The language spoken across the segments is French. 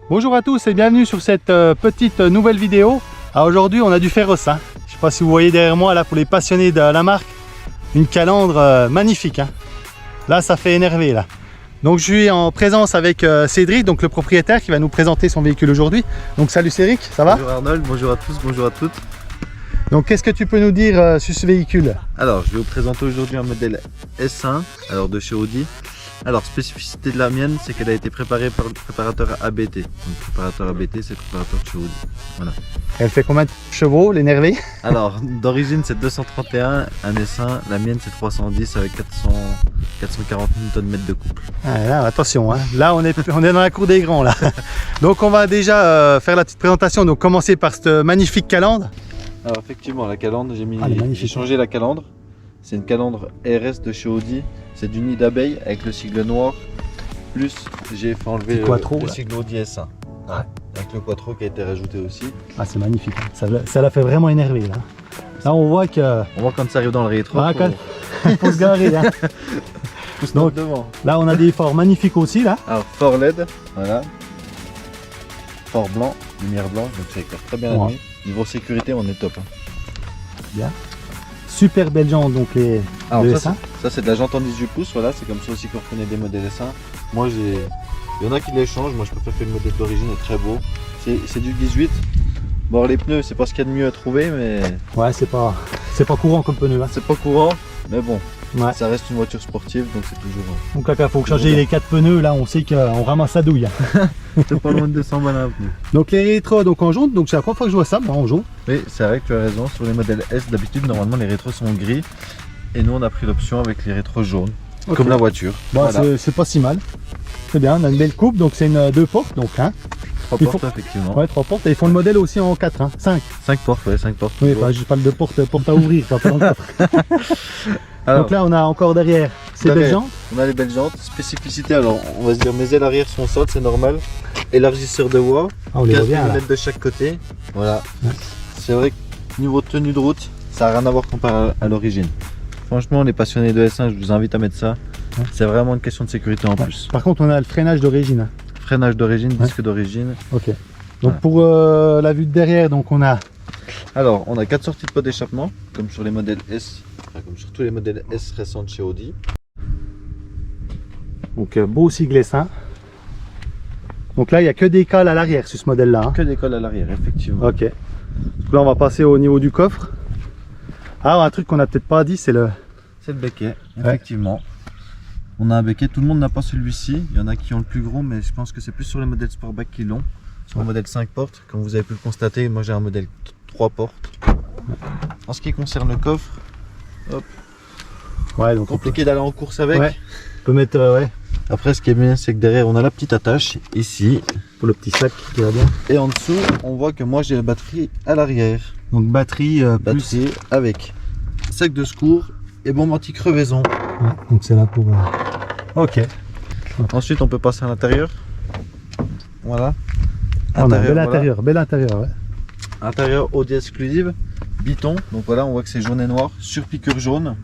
Bonjour à tous et bienvenue sur cette petite nouvelle vidéo. Aujourd'hui on a du féroce. Je ne sais pas si vous voyez derrière moi là pour les passionnés de la marque. Une calandre magnifique. Là ça fait énerver là. Donc je suis en présence avec Cédric, donc le propriétaire qui va nous présenter son véhicule aujourd'hui. Donc salut Cédric, ça va? Bonjour Arnold, bonjour à tous, bonjour à toutes. Donc qu'est-ce que tu peux nous dire sur ce véhicule? Alors je vais vous présenter aujourd'hui un modèle S1 alors de chez Audi. Alors spécificité de la mienne, c'est qu'elle a été préparée par le préparateur ABT. Donc le préparateur ABT, c'est le préparateur de chez Audi. Voilà. Elle fait combien de chevaux l'énervé? Alors d'origine c'est 231, un S1, la mienne c'est 310 avec 440 Nm de couple. Ah, là, attention, là on est dans la cour des grands là. Donc on va déjà faire la petite présentation, donc commencer par cette magnifique calandre. Alors effectivement la calandre, magnifique. j'ai changé la calandre. C'est une calandre RS de chez Audi. C'est du nid d'abeille avec le sigle noir. Plus j'ai fait enlever le sigle Audi S1. Ouais. Avec le quattro qui a été rajouté aussi. Ah c'est magnifique, ça l'a fait vraiment énerver là. Là on voit que... On voit quand ça arrive dans le rétro. Ah, il faut se garer là. Donc, devant. Là on a des forts magnifiques aussi là. Alors fort LED, voilà. Fort blanc, lumière blanche, donc ça éclaire très bien la nuit. Niveau sécurité on est top. Bien. Super belle jante donc les S1. Ça c'est de la jante en 18 pouces, voilà, c'est comme ça aussi qu'on reconnaît des modèles S1. Moi il y en a qui les changent, moi je préfère que le modèle d'origine est très beau. C'est du 18. Bon les pneus c'est pas ce qu'il y a de mieux à trouver mais... Ouais c'est pas courant comme pneu là. C'est pas courant mais bon. Ouais. Ça reste une voiture sportive donc c'est toujours... Donc là il faut changer les 4 pneus, là on sait qu'on ramasse la douille. C'est pas loin de 200 balles un pneu. Donc les rétros donc en jaune, donc c'est la première fois que je vois ça moi en jaune. Oui c'est vrai que tu as raison, sur les modèles S d'habitude normalement les rétros sont gris. Et nous on a pris l'option avec les rétros jaunes, comme la voiture. Bon, voilà. C'est pas si mal. C'est bien, on a une belle coupe, donc c'est une 2 portes donc. 3 portes effectivement. Ouais 3 portes et ils font le modèle aussi en 4, 5. 5 portes, ouais 5 portes. Oui, je parle de porte à ouvrir, pas en 4. Alors, donc là on a encore derrière ces belles jantes. On a les belles jantes. Spécificité, alors on va se dire mes ailes arrière sont soldes, c'est normal. Élargisseur de voie, 15 mm de chaque côté. Voilà. Ouais. C'est vrai que niveau tenue de route, ça n'a rien à voir comparé à l'origine. Franchement les passionnés de S1, je vous invite à mettre ça. Ouais. C'est vraiment une question de sécurité en plus. Par contre on a le freinage d'origine. Freinage d'origine, disque d'origine. Ok. Donc voilà. Pour la vue de derrière, donc on a... Alors on a 4 sorties de pot d'échappement, comme sur les modèles S. Comme sur tous les modèles S récents de chez Audi. Donc beau sigle S1. Donc là il n'y a que des cales à l'arrière sur ce modèle là. Que des cales à l'arrière effectivement. Ok. Donc là on va passer au niveau du coffre. Alors un truc qu'on n'a peut-être pas dit c'est le... C'est le becquet, effectivement. Ouais. On a un becquet, tout le monde n'a pas celui-ci. Il y en a qui ont le plus gros mais je pense que c'est plus sur les modèles Sportback qui l'ont. Sur le modèle 5 portes, comme vous avez pu le constater, moi j'ai un modèle 3 portes. En ce qui concerne le coffre, hop. Ouais, donc compliqué d'aller en course avec. Ouais. On peut mettre Après ce qui est bien c'est que derrière on a la petite attache ici pour le petit sac qui va bien. Et en dessous on voit que moi j'ai la batterie à l'arrière. Donc batterie plus avec sac de secours et bombe anti-crevaison. Ouais, donc c'est là pour... Ok. Ensuite on peut passer à l'intérieur. Voilà. Bel intérieur, bel intérieur. Ouais. Intérieur Audi exclusive, Biton. Donc voilà, on voit que c'est jaune et noir, sur piqûre jaune.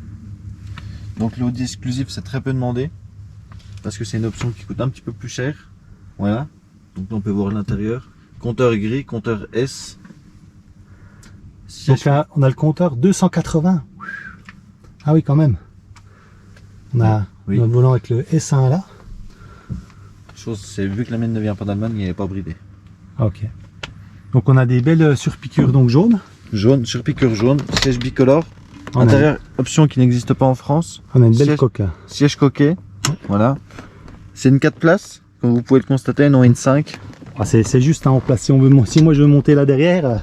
Donc l'Audi exclusive c'est très peu demandé. Parce que c'est une option qui coûte un petit peu plus cher. Voilà. Donc là on peut voir l'intérieur. Compteur gris, compteur S. Donc là, on a le compteur 280. Ah oui quand même. On a notre volant avec le S1 là. Chose, c'est vu que la mienne ne vient pas d'Allemagne, il n'est pas bridé. Ok. Donc on a des belles surpiqûres donc jaunes. Jaune, surpiqûre jaune, siège bicolore. Intérieur, option qui n'existe pas en France. On a une belle coque là. Siège coquet. Voilà. C'est une 4 places, comme vous pouvez le constater, non une 5. Ah, c'est juste en place. Si moi je veux monter là derrière.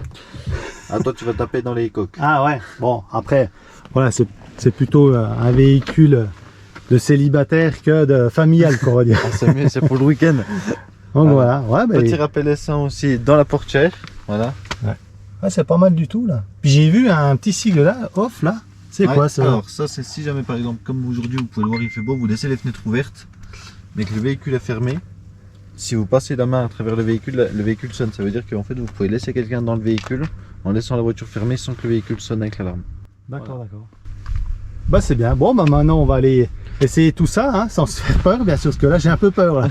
Ah toi tu vas taper dans les coques. Ah ouais. Bon après, voilà, c'est plutôt un véhicule de célibataire que de familial, qu'on va dire. Ah, c'est mieux, c'est pour le week-end. Donc voilà. Ouais, petit rappel S1 aussi dans la portière. Voilà. Ouais. Ah, c'est pas mal du tout là. Puis j'ai vu un petit sigle là, off là. C'est quoi ça? Alors ça c'est si jamais par exemple comme aujourd'hui vous pouvez le voir il fait beau, vous laissez les fenêtres ouvertes mais que le véhicule est fermé. Si vous passez la main à travers le véhicule sonne. Ça veut dire qu'en fait vous pouvez laisser quelqu'un dans le véhicule en laissant la voiture fermée sans que le véhicule sonne avec l'alarme. D'accord, voilà. D'accord. Bah c'est bien. Bon bah maintenant on va aller essayer tout ça, hein, sans se faire peur bien sûr, parce que là j'ai un peu peur là.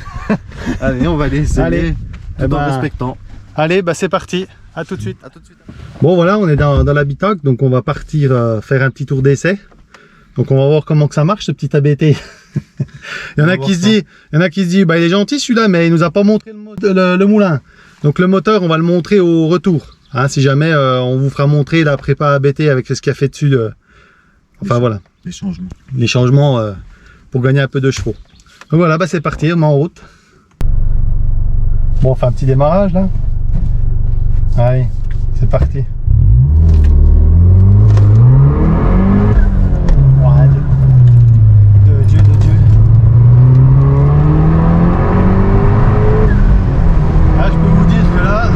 Allez, on va aller essayer. Allez, tout en respectant. Allez, bah c'est parti. À tout de suite. À tout de suite. Bon voilà, on est dans l'habitacle, donc on va partir faire un petit tour d'essai. Donc on va voir comment que ça marche ce petit ABT. il y en a qui se disent, bah il est gentil celui-là, mais il nous a pas montré le moulin. Donc le moteur, on va le montrer au retour. Hein, si jamais on vous fera montrer la prépa ABT avec ce qu'il y a fait dessus. Enfin voilà. Les changements. Les changements pour gagner un peu de chevaux. Donc voilà, bah c'est parti, on est en route. Bon, on fait un petit démarrage là. Allez, c'est parti. De Dieu. Ah, je peux vous dire que là,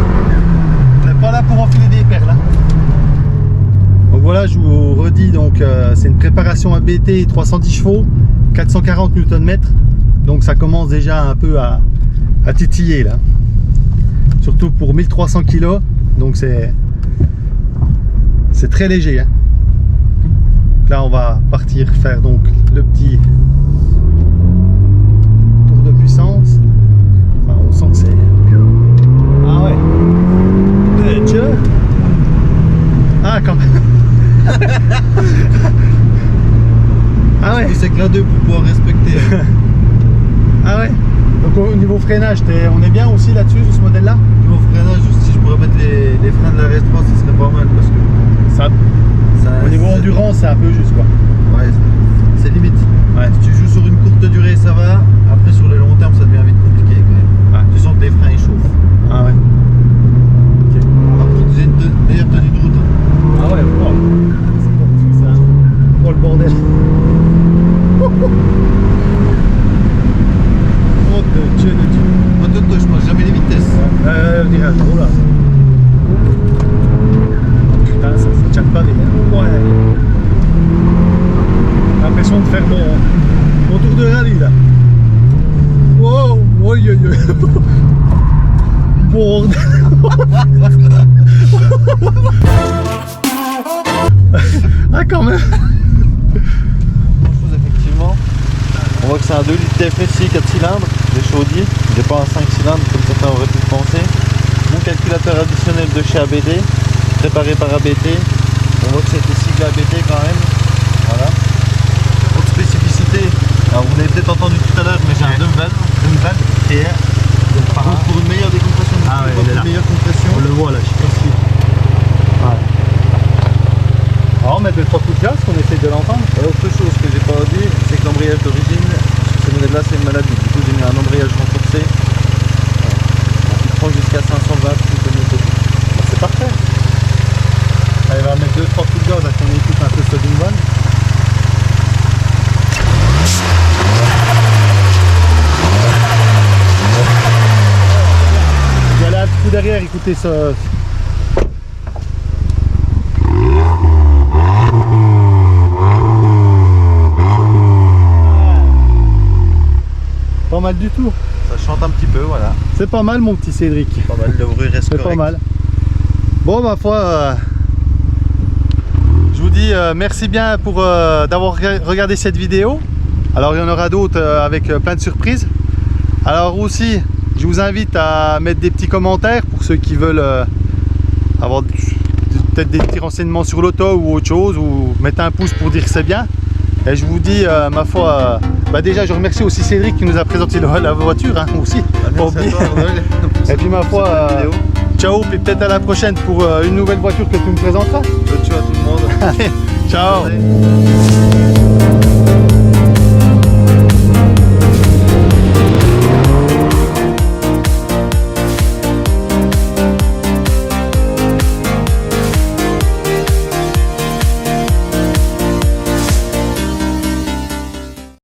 on n'est pas là pour enfiler des perles. Hein. Donc voilà, je vous redis, donc c'est une préparation ABT 310 chevaux, 440 Nm. Donc ça commence déjà un peu à titiller là. Surtout pour 1300 kg, donc c'est très léger. Hein. Donc là on va partir faire donc le petit tour de puissance. Enfin, on sent que c'est... Ah ouais. De Dieu. Ah quand même. Ah ouais. C'est que là deux pour pouvoir respecter. Ah ouais. Donc au niveau freinage, on est bien aussi là-dessus sur ce modèle-là. Niveau freinage, si je pourrais mettre les freins de la RS3, ce serait pas mal parce que au niveau endurance, c'est un peu juste quoi. Ouais, c'est limite. Ouais. Si tu joues sur une courte durée, ça va. Après sur le long terme, ça devient vite compliqué quand même. Ouais. Tu sens que les freins ils chauffent. Ah ouais. Okay. Par contre, j'ai une meilleure tenue de route. Ah ouais, wow. C'est bon, c'est ça. Oh le bordel. Oh de Dieu. Moi, je passe jamais les vitesses. Je dirais, oh là. Putain, ça tient pas bien. Ouais. J'ai l'impression de faire mon tour de rallye là. Wow, oi. Bordel. Ah quand même. Effectivement. On voit que c'est un 2 litres TFSI 4 cylindres, des chaudiers, il n'est pas un 5 cylindres comme certains auraient pu le penser. Mon calculateur additionnel de chez ABT, préparé par ABT. On voit que c'était cycle ABT quand même. Voilà. Autre spécificité, alors vous l'avez peut-être entendu tout à l'heure, mais j'ai un Dumval TR. Donc pour une meilleure décompression, une meilleure compression. On le voit là, je sais pas si. Ouais. Alors on met 2-3 coups de gaz qu'on essaye de l'entendre. Autre chose que j'ai pas dit, c'est que l'embrayage d'origine, ce modèle-là c'est une maladie. Du coup j'ai mis un embrayage renforcé. Il prend jusqu'à 520 km/h. Bon, c'est parfait. Allez, on va mettre 2-3 coups de gaz à qu'on écoute un peu ce Dumval. Je vais aller un petit coup derrière, écoutez ce... Pas mal du tout. Ça chante un petit peu, voilà. C'est pas mal mon petit Cédric. Pas mal, le bruit reste correct. C'est pas mal. Bon, ma foi, je vous dis merci bien pour d'avoir regardé cette vidéo. Alors il y en aura d'autres avec plein de surprises. Alors aussi, je vous invite à mettre des petits commentaires pour ceux qui veulent avoir peut-être des petits renseignements sur l'auto ou autre chose, ou mettre un pouce pour dire que c'est bien. Et je vous dis, ma foi, déjà je remercie aussi Cédric qui nous a présenté la voiture, hein, aussi. Et puis ma foi, ciao, puis peut-être à la prochaine pour une nouvelle voiture que tu me présenteras. Ciao à tout le monde. Allez, ciao. Allez.